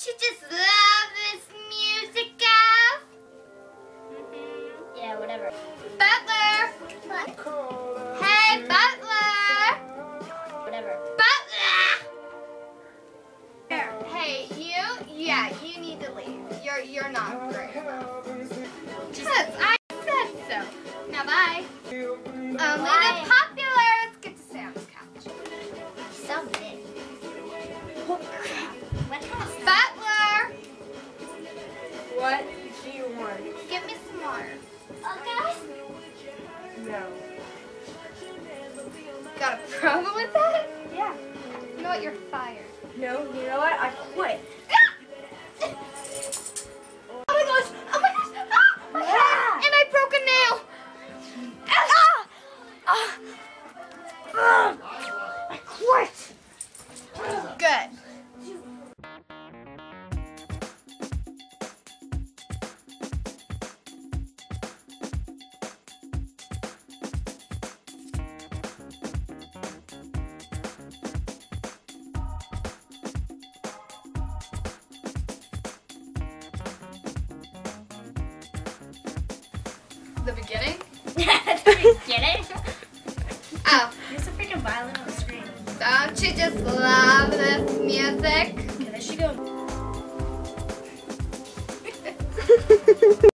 you just love this music, Gav? Yeah, whatever. Butler! What? Hey, Butler! Whatever. Butler! Hey, you? Yeah, you need to leave. You're not great. Yes, I said so. Now bye. Only the populars get to sit on the couch. So big. Oh crap. What kind of Butler! What do you want? Give me some water. Okay. No. Got a problem with that? Yeah. You know what? You're fired. No, you know what? I quit. Oh my gosh! Oh my gosh! Ah! My Yeah. hand! And I broke a nail! I quit. Good. The beginning? Get it? Oh, There's a freaking violin on the screen. don't you just love this music? Okay, there she goes.